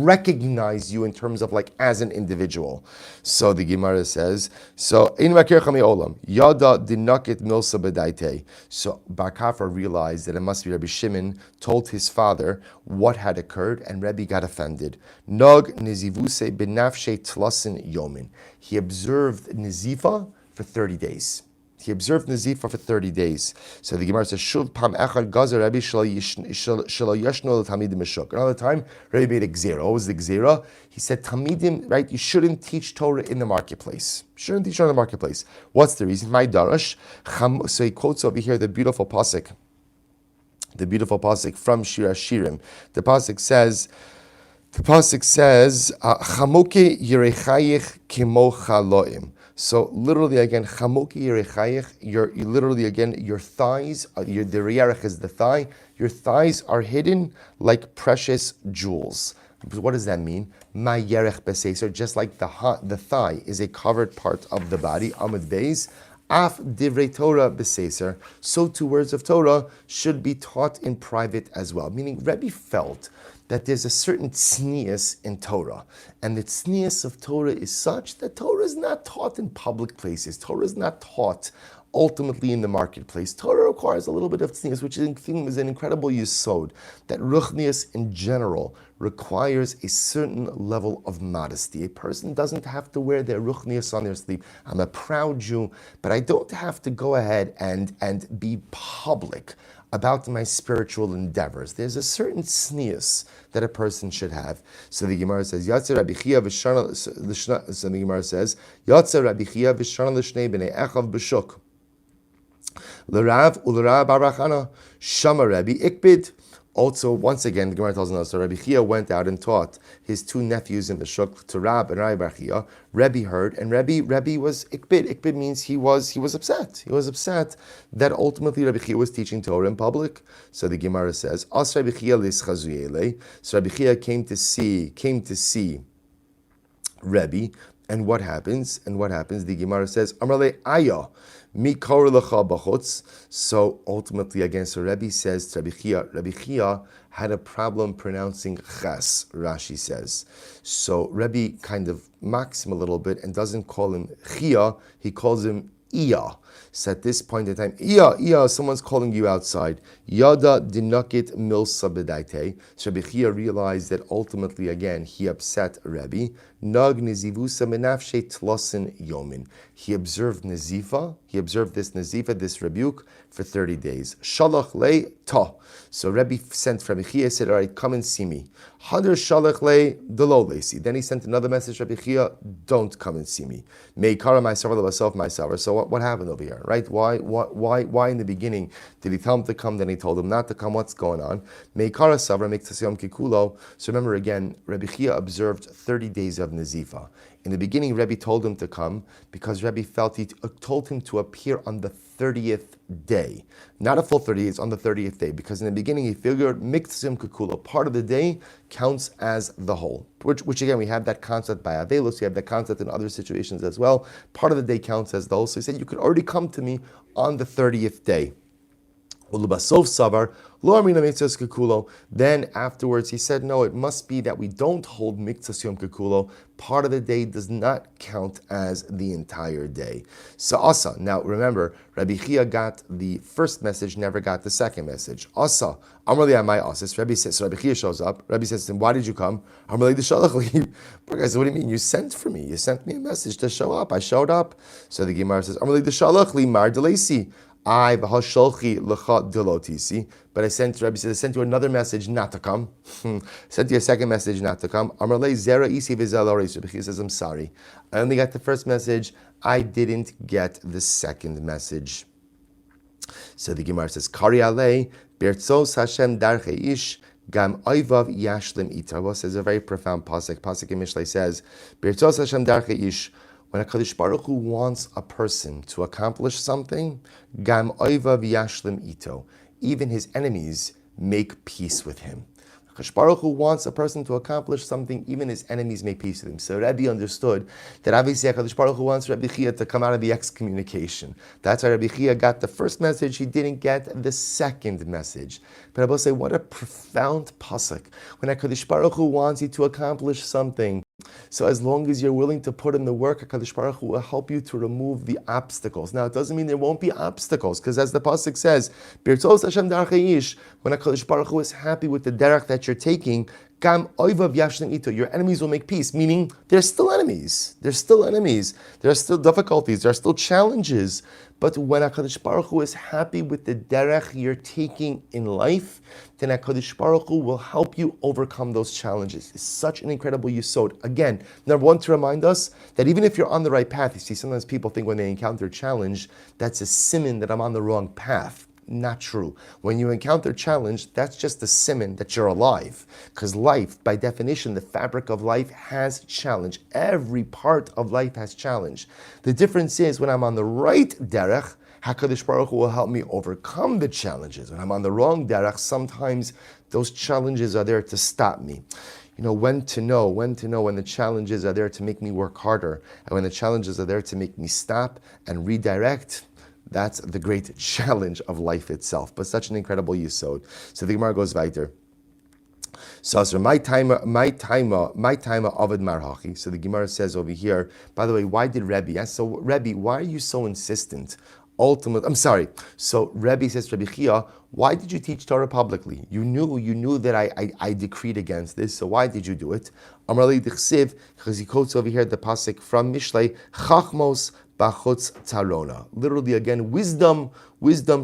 recognize you in terms of like as an individual. So the Gemara says, so in Makirchami Olam, Yada dinakit milsa bedaite. So Bar Kafra realized that it must be Rabbi Shimon told his father what had occurred, and Rebbe got offended. Nog nizivuse benafshe tlasin yomin. He observed nizifa for 30 days. He observed Nazifa for 30 days. So the Gemara says, Shuv pam echad gazer Rabbi shelo yashno l'tamidim meshuk. Another time, Rabbi made a gzera. What was the gzera? He said, Tamidim, right, you shouldn't teach Torah in the marketplace. Shouldn't teach Torah in the marketplace. What's the reason? My darash. So he quotes over here the beautiful pasuk. The beautiful pasuk from Shir Hashirim. The pasuk says, Chamoke yerechayich kimo chaloim. So literally again, chamoki yerechayich, your thighs, the riyarech is the thigh, your thighs are hidden like precious jewels. What does that mean? Ma yerech beseser, just like the thigh is a covered part of the body, amud beis, af divrei Torah beseser, so too words of Torah should be taught in private as well. Meaning Rebbe felt that there's a certain tznius in Torah. And the tznius of Torah is such that Torah is not taught in public places. Torah is not taught ultimately in the marketplace. Torah requires a little bit of tznius, which is an incredible yesod. That ruchnius in general requires a certain level of modesty. A person doesn't have to wear their ruchnius on their sleeve. I'm a proud Jew, but I don't have to go ahead and be public about my spiritual endeavors. There's a certain tznius that a person should have. So the Gemara says, Yatzer Rabbi Chia v'shana. So the Gemara says, Yatzer Rabbi Chia v'shana l'shnei b'nei echav b'shuk. L'rav u'l'rav barachana shama Rabbi ikbid. Also, once again, the Gemara tells us, so Rabbi Chia went out and taught his two nephews in the shuk, to Rab and Rabbi Bar Chia. Rebbe heard, and Rebbe was ikbid. Ikbid means he was upset. He was upset that ultimately Rabbi Chia was teaching Torah in public. So the Gemara says, As Rabbi Chia lischazuyele. So Rabbi Chia came to see Rebbe, and what happens? The Gemara says, Amrale Aya. So ultimately, again, so Rebbe says to Rabbi Chia had a problem pronouncing ches, Rashi says. So Rebbe kind of mocks him a little bit and doesn't call him Chia, he calls him Iya. So at this point in time, Iya, someone's calling you outside. Yada dinakit milsa bedaite. So Rabbi Chia realized that ultimately, again, he upset Rebbe. Nag nizivusa menafshe tlosin yomin. He observed this nazifa, this rebuke, for 30 days. Shalach le ta. So Rebbe sent Rabbi Chia, said, all right, come and see me. Hadar shalach le delo lesi. Then he sent another message, Rabbi Chia, don't come and see me. Meikara myself, myself. So what happened over here, right? Why in the beginning did he tell him to come, then he told him not to come? What's going on? Meikara savra miktasiyom kikulo. So remember again, Rabbi Chia observed 30 days of nazifa. In the beginning, Rebbe told him to come because Rebbe felt he told him to appear on the 30th day. Not a full 30 days, on the 30th day. Because in the beginning, he figured miktasim kukula, part of the day counts as the whole. Which again, we have that concept by Avelos, we have that concept in other situations as well. Part of the day counts as the whole. So he said, you could already come to me on the 30th day. Ulubasov savar lo amrina mitzvahs kekulo. Then afterwards he said, no, it must be that we don't hold mitzvahs yom kekulo. Part of the day does not count as the entire day. So asa. Now remember, Rabbi Chia got the first message, never got the second message. Asa. Amrli amai asis. Rabbi says, so Rabbi Chia shows up. Rabbi says to him, why did you come? Amrli d'shalach li. Poor guy says, what do you mean? You sent for me. You sent me a message to show up. I showed up. So the Gemara says, Amrli d'shalach li mar delesi. But I sent, Rabbi said, I sent you another message not to come. Sent you a second message not to come. Rabbi says, I'm sorry. I only got the first message. I didn't get the second message. So the Gemara says, Kari alei, Bertzos Hashem darche ish, Gam oivav yashlim ita. Says a very profound pasuk. Pasuk in Mishlei says, Bertzos Hashem darche ish. When HaKadosh Baruch Hu wants a person to accomplish something, Gam oivav yashlim ito. Even his enemies make peace with him. HaKadosh Baruch Hu wants a person to accomplish something, even his enemies make peace with him. So Rabbi understood that obviously HaKadosh Baruch Hu wants Rabbi Chia to come out of the excommunication. That's why Rabbi Chia got the first message, he didn't get the second message. But I will say, what a profound pasuk. When HaKadosh Baruch Hu wants you to accomplish something, so as long as you're willing to put in the work, HaKadosh Baruch Hu will help you to remove the obstacles. Now, it doesn't mean there won't be obstacles, because as the pasuk says, Birtzos Hashem darchei ish, when HaKadosh Baruch Hu is happy with the derech that you're taking, Gam oivav yashlim ito, your enemies will make peace, meaning there's still enemies. There's still enemies. There are still difficulties. There are still challenges. But when HaKadosh Baruch Hu is happy with the derech you're taking in life, then HaKadosh Baruch Hu will help you overcome those challenges. It's such an incredible yesod. Again, number one, to remind us that even if you're on the right path, you see, sometimes people think when they encounter a challenge, that's a siman that I'm on the wrong path. Not true. When you encounter challenge, that's just a siman that you're alive. Because life, by definition, the fabric of life has challenge. Every part of life has challenge. The difference is when I'm on the right derech, HaKadosh Baruch Hu will help me overcome the challenges. When I'm on the wrong derech, sometimes those challenges are there to stop me. You know, when to know when the challenges are there to make me work harder, and when the challenges are there to make me stop and redirect. That's the great challenge of life itself, but such an incredible yesod. So the Gemara goes weiter. So my time Ovid Marhachi. So the Gemara says over here, by the way, why did Rebbe? Yes, so Rebbe, why are you so insistent? So Rebbe says to Rabbi Chia, why did you teach Torah publicly? You knew that I decreed against this, so why did you do it? Amrali Dichsiv, because he quotes over here the pasuk from Mishlei, Chachmos Bachutz Tarona. Literally, again, wisdom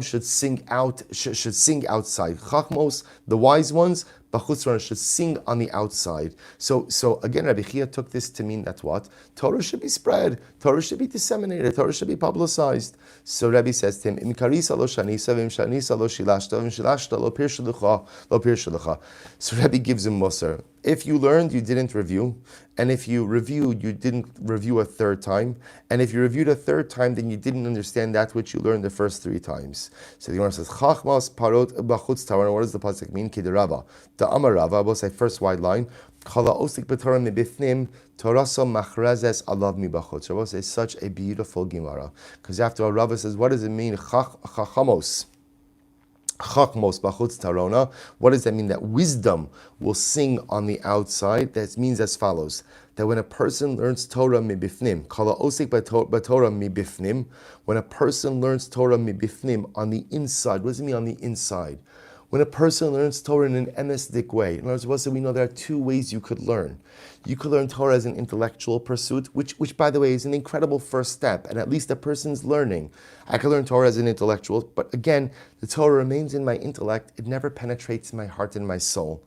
should sing out, should sing outside. Chachmos, the wise ones, Bachutz Tarona should sing on the outside. So again, Rabbi Chia took this to mean that what? Torah should be spread, Torah should be disseminated, Torah should be publicized. So Rabbi says to him, Im karisa lo shanisa, vim shanisa lo shilashta, vim shilashta lo pir shlucha. So Rabbi gives him musar. If you learned, you didn't review. And if you reviewed, you didn't review a third time. And if you reviewed a third time, then you didn't understand that which you learned the first three times. So the Gemara says, Chachmas parot b'chutz tarona. What does the pasuk mean? Kiderava. The Amar Rava, we'll say first wide line. Chala osik b'torah mibifnim, toraso machrazes alav mibachutz. Rava says such a beautiful Gemara. Because after all, Rava says, what does it mean? Chachamos. Chachmos bachutz tarona. What does that mean? That wisdom will sing on the outside. That means as follows: that when a person learns Torah mibifnim, kala osik b'Torah mibifnim. When a person learns Torah mibifnim on the inside, what does it mean on the inside? When a person learns Torah in an emistic way, in other words, we know there are two ways you could learn. You could learn Torah as an intellectual pursuit, which by the way, is an incredible first step, and at least a person's learning. I could learn Torah as an intellectual, but again, the Torah remains in my intellect. It never penetrates my heart and my soul.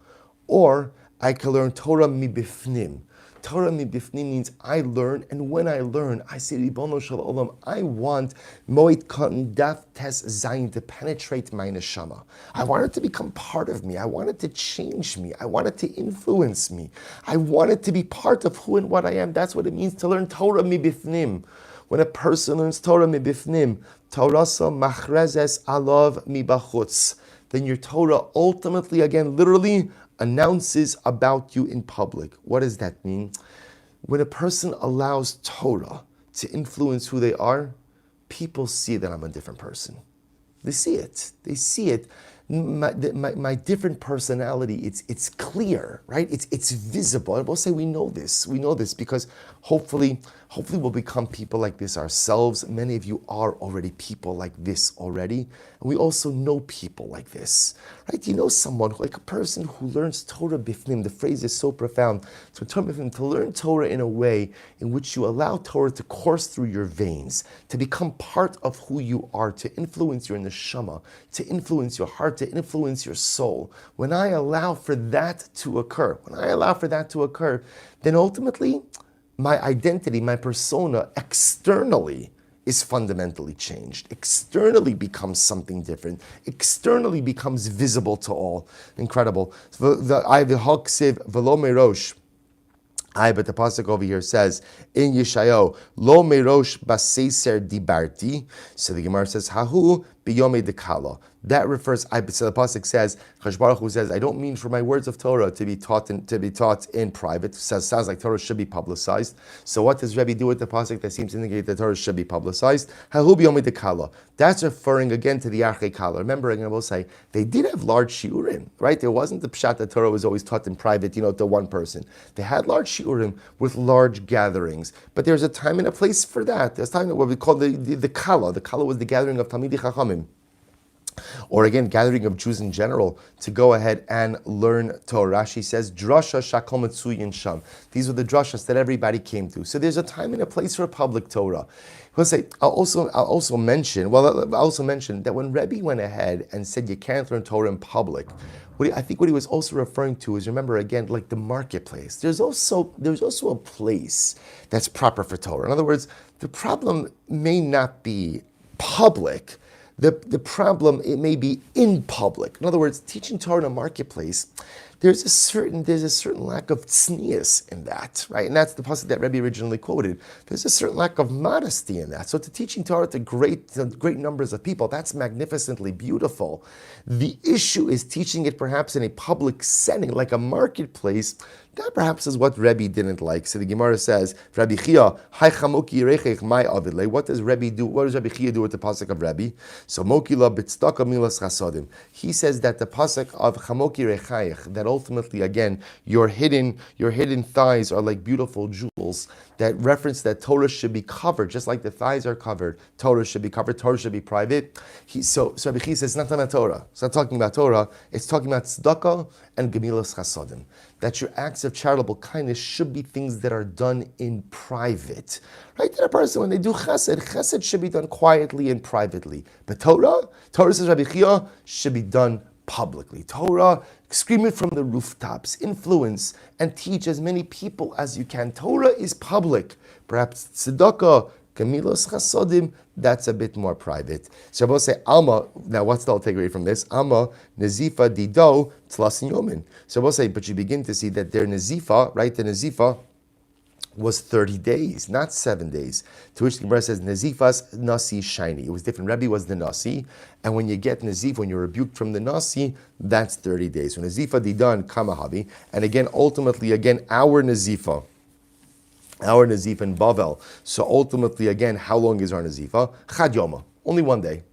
Or I could learn Torah mibifnim. Torah mibifnim means I learn, and when I learn, I say, Ribono Shel Olam, I want Moed Katan Daf Tes Zayin to penetrate my neshama. I want it to become part of me. I want it to change me. I want it to influence me. I want it to be part of who and what I am. That's what it means to learn Torah mibifnim. When a person learns Torah mibifnim, Torasa machrezes alav mibachutz, then your Torah ultimately, again, literally, announces about you in public. What does that mean? When a person allows Torah to influence who they are, people see that I'm a different person. They see it. They see it. My different personality, it's clear, right? It's visible. And we'll say we know this because hopefully we'll become people like this ourselves. Many of you are already people like this already. And we also know people like this, right? You know someone, like a person who learns Torah bifnim. The phrase is so profound. To learn Torah in a way in which you allow Torah to course through your veins, to become part of who you are, to influence your neshama, to influence your heart, to influence your soul. When I allow for that to occur, then ultimately my identity, my persona externally is fundamentally changed. Externally becomes something different. Externally becomes visible to all. Incredible. But the pasuk over here says in Yeshayahu, "Lo merosh baseiser dibarti." So the Gemara says, "Hahu biyomi dekala." That refers. So the pasuk says, Chash Baruch Hu says, "I don't mean for my words of Torah to be taught in private." Sounds like Torah should be publicized. So what does Rebbe do with the pasuk that seems to indicate that Torah should be publicized? Hahu biyomi dekala. That's referring again to the Archei Kala. Remember, again, I will say they did have large shiurim, right? There wasn't the pshat that Torah was always taught in private, to one person. They had large shiurim with large gatherings, but there's a time and a place for that. There's time what we call the Kala. The Kala was the gathering of Talmidei Chachamim, or again, gathering of Jews in general to go ahead and learn Torah. Rashi says, Drasha Shakol Metzuyin Sham. These were the drashas that everybody came to. So there's a time and a place for public Torah. I'll also mention that when Rebbe went ahead and said you can't learn Torah in public, I think what he was also referring to is, remember again, like the marketplace. There's also a place that's proper for Torah. In other words, the problem may not be public. The problem, it may be in public. In other words, teaching Torah in a marketplace, there's a certain lack of tznius in that, right? And that's the pasuk that Rebbe originally quoted. There's a certain lack of modesty in that. So to teaching Torah to great numbers of people, that's magnificently beautiful. The issue is teaching it perhaps in a public setting, like a marketplace. That perhaps is what Rebbe didn't like. So the Gemara says, Rabbi Chia, Hai chamoki rechech mai avidle. What does Rebbe do? What does Rabbi Chia do with the pasuk of Rebbe? So mokila bitzdaka milas chasodim. He says that the pasuk of chamoki rechayich, that ultimately again your hidden thighs are like beautiful jewels. That reference that Torah should be covered, just like the thighs are covered. Torah should be covered. Torah should be private. So Rabbi Chia says, it's not talking about Torah. It's not talking about Torah. It's talking about tzedakah and gemilas chasodim. That your acts of charitable kindness should be things that are done in private. Right? That a person, when they do chesed should be done quietly and privately. But Torah says Rabbi Chia, should be done publicly. Torah, scream it from the rooftops, influence and teach as many people as you can. Torah is public. Perhaps tzedakah, gemilas chasodim, that's a bit more private. So I will say, Alma, now what's the takeaway from this? Alma, Nazifa Dido, Tlasin Yomin. So I will say, but you begin to see that their Nazifa, right, the Nazifa was 30 days, not 7 days. To which the Gemara says, Nazifas Nasi Shiny. It was different. Rebbe was the Nasi, and when you get Nazif, when you're rebuked from the Nasi, that's 30 days. So Nazifa Didan Kamahavi, and again, ultimately, our Nazifa in Bavel. So ultimately, again, how long is our Nazifa? Chad Yoma, only 1 day.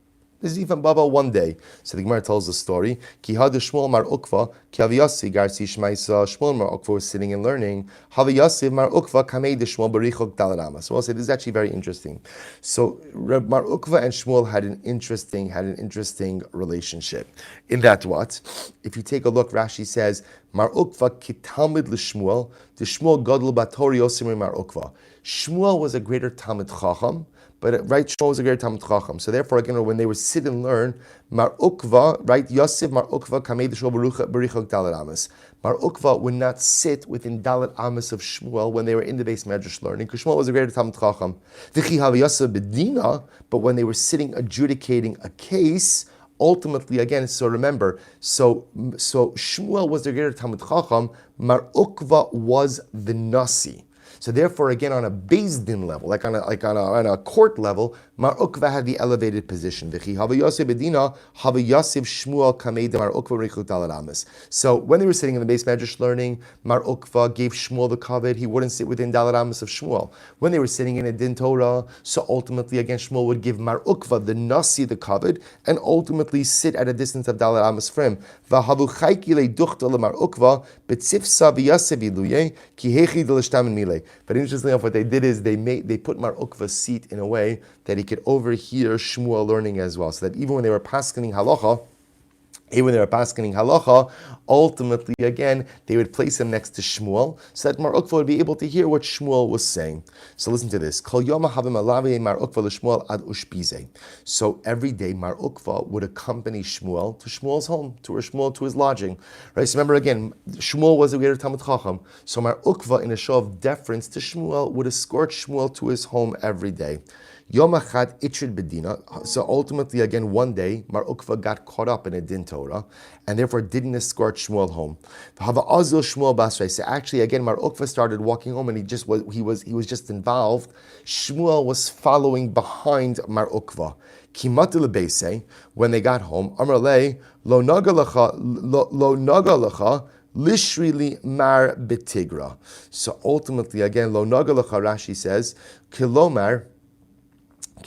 Nazifa in Bavel, 1 day. So the Gemara tells the story. Ki hada Shmuel Mar Ukva, ki Aviyasi Garsi Shmaisa, Shmuel Mar Ukva was sitting and learning. Haviyasi Mar Ukva kamei de Shmuel berichok dalarama. So I'll say this is actually very interesting. So Mar Ukva and Shmuel had an interesting relationship. In that what? If you take a look, Rashi says, Mar Ukva ki Talmud l'Shmuel, the Shmuel gadol batori yosim Mar Ukva. Shmuel was a greater Talmud Chacham, but right, Shmuel was a great Talmud Chacham. So therefore, again, when they would sit and learn, Mar Ukva, right, Yosef Mar Ukva kamei de Shmuel berichok dalet amas. Mar Ukva would not sit within dalet amas of Shmuel when they were in the base medrash learning, because Shmuel was a greater Talmud Chacham. V'chi havi Yosef bedina, but when they were sitting adjudicating a case, ultimately, again, so remember, so Shmuel was the greater Talmud Chacham, Mar Ukva was the Nasi. So therefore, again, on a Beis Din level, like on a court level, Mar Ukva had the elevated position. So when they were sitting in the Beis Medrash learning, Mar Ukva gave Shmuel the kavod. He wouldn't sit within Daled Amos of Shmuel. When they were sitting in a Din Torah, so ultimately, again, Shmuel would give Mar Ukva, the Nasi, the kavod, and ultimately sit at a distance of Daled Amos from him. But interestingly enough, what they did is they put Mar Ukva's seat in a way that he could overhear Shmuel learning as well, so that even when they were paskening halacha, ultimately, again, they would place him next to Shmuel, so that Mar Ukva would be able to hear what Shmuel was saying. So listen to this. So every day, Mar Ukva would accompany Shmuel to Shmuel's home, to his lodging. Right? So remember again, Shmuel was a greater Talmud Chacham, so Mar Ukva, in a show of deference to Shmuel, would escort Shmuel to his home every day. Yom Achad Itchid Bedina. So ultimately, again, one day, Mar Ukva got caught up in a Din Torah, and therefore didn't escort Shmuel home. So actually, again, Mar Ukva started walking home, and he was just involved. Shmuel was following behind Mar Ukva. Kimatul Beise, when they got home, Amar Le Lo Nagalacha Lishrili Mar Betigra. So ultimately, again, Lo Nagalacha, Rashi says, Kilomar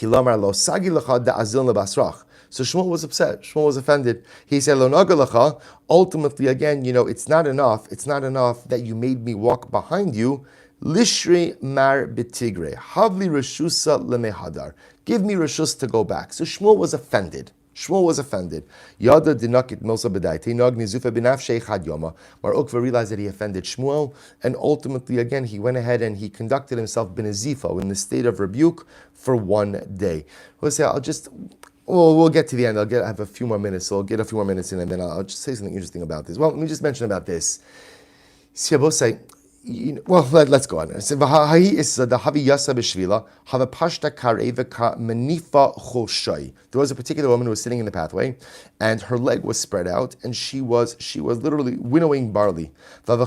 lo sagi lecha da'azil lebasrach. So Shmuel was upset. Shmuel was offended. He said, Lo nagalacha. Ultimately, again, it's not enough. It's not enough that you made me walk behind you. Lishri mar betigre. Havli reshusa lemehadar. Give me reshus to go back. So Shmuel was offended. Yada dinakit milsa b'dai. Teinag nizufa b'nafshei chad yoma. Mar Ukva realized that he offended Shmuel, and ultimately, again, he went ahead and he conducted himself b'nezifa, in the state of rebuke, for one day. We'll get to the end. I have a few more minutes, so I'll get a few more minutes in, and then I'll just say something interesting about this. Well, let me just mention about this. Let's go on. So, there was a particular woman who was sitting in the pathway, and her leg was spread out, and she was literally winnowing barley. And a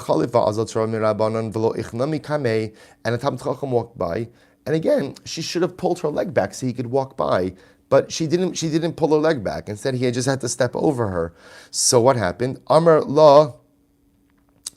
Talmud Chacham walked by, and again, she should have pulled her leg back so he could walk by. But she didn't pull her leg back. Instead, he just had to step over her. So what happened? Amar la.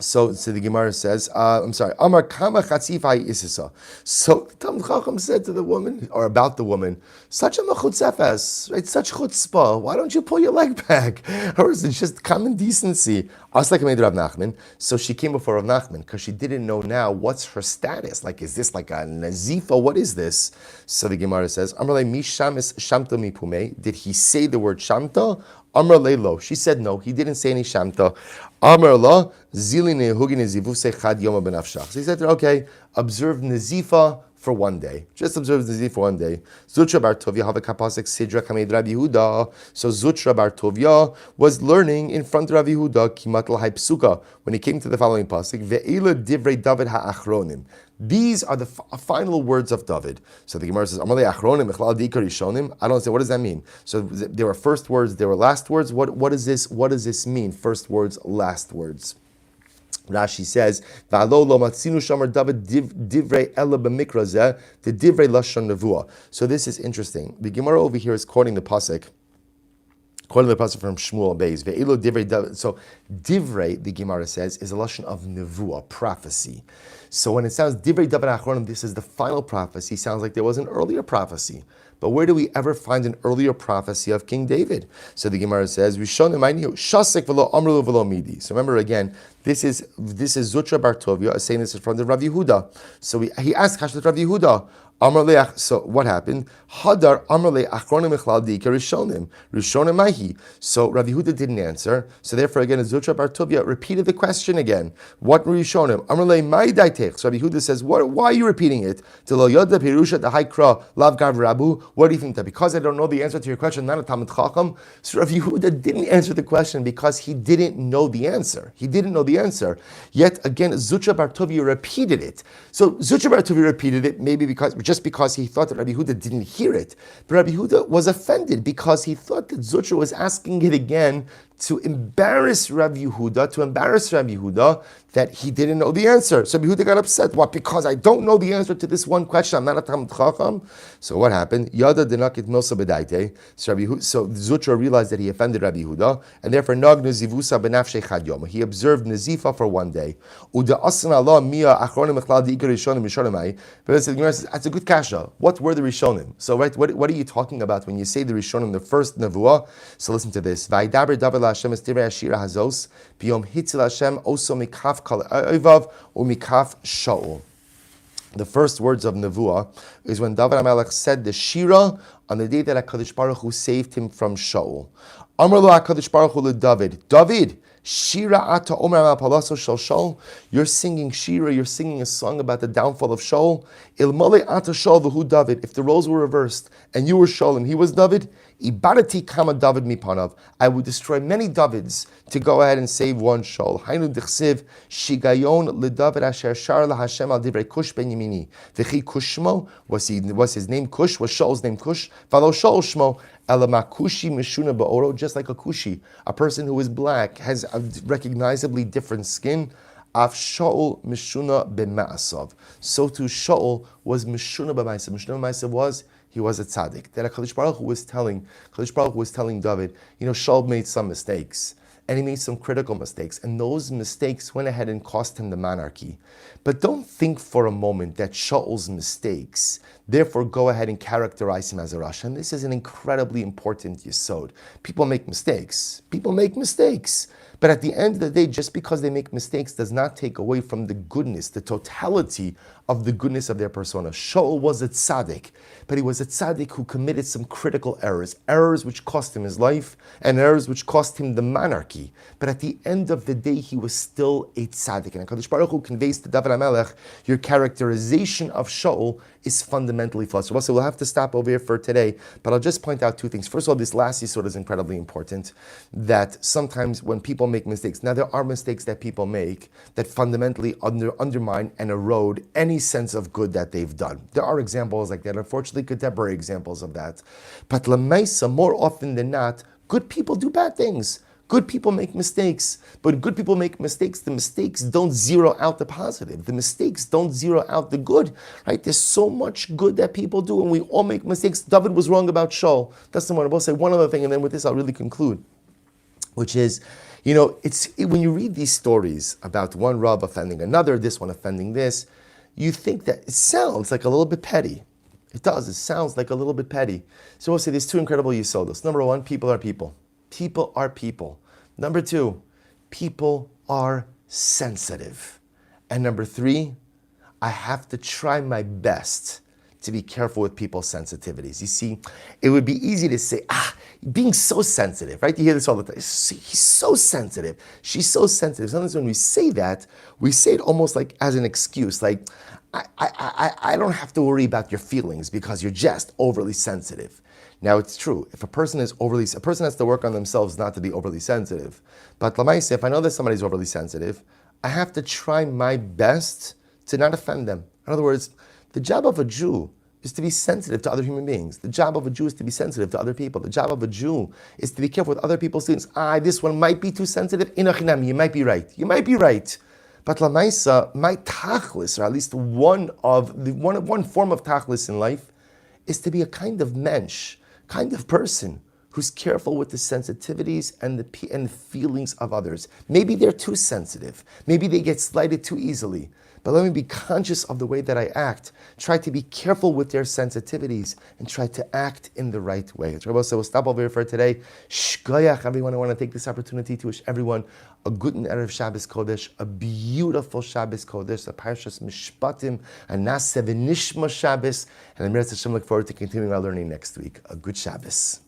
So the Gemara says, Amar kama chatzifai isisa. So Talmud Chacham said to the woman, or about the woman, such a machutzefes, right? Such chutzpah. Why don't you pull your leg back? Or is it just common decency? So she came before Rav Nachman because she didn't know now what's her status. Like, is this like a nazifa? What is this? So the Gemara says, Amar le mishamis shamta mipume. Did he say the word shamta? Amar le lo. She said no. He didn't say any shamta. Amar la zili nehugin nezivuse chad yoma benafshach. So he said, okay, observe nazifa for one day. Just observe nazifa for one day. Zutra bar Tovia have a kapasik sidra kamed Rabbi Yehuda. So Zutra bar Tovia was learning in front of Rabbi Yehuda kimatl haipsuka when he came to the following pasuk ve'ela divrei David ha'achronim. These are the final words of David. So the Gemara says, Amalei achronim echlal dikar rishonim. I don't say, what does that mean? So there were first words, there were last words. What does this mean? First words, last words. Rashi says, "V'alo lo matzinu shamar David divrei ela b'mikra zeh the divrei lashon nevuah." So this is interesting. The Gemara over here is quoting the pasuk. Quoting the pasuk from Shmuel Beis. Ve'elo divrei David. So divrei, the Gemara says, is a lashon of nevuah, prophecy. So when it sounds divrei David achronim, this is the final prophecy. Sounds like there was an earlier prophecy. But where do we ever find an earlier prophecy of King David? So the Gemara says, "Rishonim aynihu shasek v'lo amru v'lo midi." So remember again, this is Zutra bar Tovia saying this in front of Rav Yehuda. So he asked Rav Yehuda, so what happened? Hadar Amrle achronim echlal dikar rishonim mahi. So Rav Yehuda didn't answer. So therefore, again, Zutra bar Tovia repeated the question again. What were rishonim? Amrle mai daitech. So Rav Yehuda says, why are you repeating it? To lo yoda pirusha dahaikra lav gav rabu. What do you think that because I don't know the answer to your question, not a Talmud Chacham? So Rav Yehuda didn't answer the question because he didn't know the answer. Yet again, Zutra bar Tovia repeated it. So Zutra bar Tovia repeated it maybe just because he thought that Rabbi Yehuda didn't hear it. But Rabbi Yehuda was offended because he thought that Zutra was asking it again to embarrass Rabbi Yehuda, that he didn't know the answer. So Rabbi Yehuda got upset. What? Because I don't know the answer to this one question, I'm not a Talmud Chacham? So what happened? Yada denakit milsa b'daite. So Zutra realized that he offended Rabbi Yehuda, and therefore nagnu zivusa b'nafshei chad yom. He observed Nazifa for one day. Uda asan Allah mia achronim echlal di'ikar rishonim misholimai. But the Gemara says, that's a good kasha. What were the rishonim? So right, what are you talking about when you say the rishonim, the first nevuah? So listen to this. Vaydaber davar laHashem es divrei hashira hazos biyom hitzil Hashem oso mikaf kal oivav umikaf shaul. The first words of nevuah is when David HaMelech said the shira on the day that HaKadosh Baruch Hu saved him from Shaul. Amar lo HaKadosh Baruch Hu leDavid, David, shira ata omer al palaso shel Shaul. You're singing shira, you're singing a song about the downfall of Shaul. Ilmale ata Shaul v'hu David. If the roles were reversed and you were Shaul and he was David, ibadati kama David mipanav. I would destroy many Davids to go ahead and save one Shaul. Hainu dichsiv shigayon leDavid asher shar laHashem al divrei Kush ben Yemini. V'chi Kushmo was his name Kush, was Shaul's name Kush. V'lo Shaul shmo elamakushi mishuna ba'oro. Just like a Kushi, a person who is black has a recognizably different skin. Av Shaul mishuna b'ma'asav. So too Shaul was mishuna b'ma'asav. Mishuna b'ma'asav was he was a tzaddik. That HaKadosh Baruch Hu was telling David, Shaul made some mistakes, and he made some critical mistakes, and those mistakes went ahead and cost him the monarchy. But don't think for a moment that Shaul's mistakes therefore go ahead and characterize him as a rasha. And this is an incredibly important yesod. People make mistakes. But at the end of the day, just because they make mistakes does not take away from the goodness, the totality of the goodness of their persona. Shaul was a tzaddik, but he was a tzaddik who committed some critical errors which cost him his life, and errors which cost him the monarchy. But at the end of the day, he was still a tzaddik. And HaKadosh Baruch Hu conveys to David HaMelech, your characterization of Shaul is fundamentally flawed. So we'll have to stop over here for today, but I'll just point out two things. First of all, this last yesod is incredibly important, that sometimes when people make mistakes, now there are mistakes that people make that fundamentally undermine and erode any sense of good that they've done. There are examples like that, unfortunately contemporary examples of that. But l'maisa, more often than not, good people do bad things. Good people make mistakes, but good people make mistakes. The mistakes don't zero out the positive. The mistakes don't zero out the good, right? There's so much good that people do, and we all make mistakes. David was wrong about Shaul. That's the one. I will say one other thing, and then with this I'll really conclude, which is, when you read these stories about one Rav offending another, this one offending this, you think that it sounds like a little bit petty. It does. It sounds like a little bit petty. So we'll say there's two incredible yisodos. Number one, people are people. People are people. Number two, people are sensitive. And number three, I have to try my best to be careful with people's sensitivities. You see, it would be easy to say, being so sensitive, right? You hear this all the time. He's so sensitive. She's so sensitive. Sometimes when we say that, we say it almost like as an excuse, like, I don't have to worry about your feelings because you're just overly sensitive. Now it's true. If a person has to work on themselves not to be overly sensitive. But lamaisa, if I know that somebody's overly sensitive, I have to try my best to not offend them. In other words, the job of a Jew is to be sensitive to other human beings. The job of a Jew is to be sensitive to other people. The job of a Jew is to be careful with other people's things. This one might be too sensitive. Inachinam, you might be right. But lamaisa, my tachlis, or at least one form of tachlis in life, is to be a kind of mensch, kind of person who's careful with the sensitivities and the feelings of others. Maybe they're too sensitive. Maybe they get slighted too easily. But let me be conscious of the way that I act. Try to be careful with their sensitivities and try to act in the right way. So we'll stop over here for today. Shkoyach, everyone. I want to take this opportunity to wish everyone a good and Erev Shabbos Kodesh, a beautiful Shabbos Kodesh, a Parshas Mishpatim, a Naseh V'Nishma Shabbos, and I'm look forward to continuing our learning next week. A good Shabbos.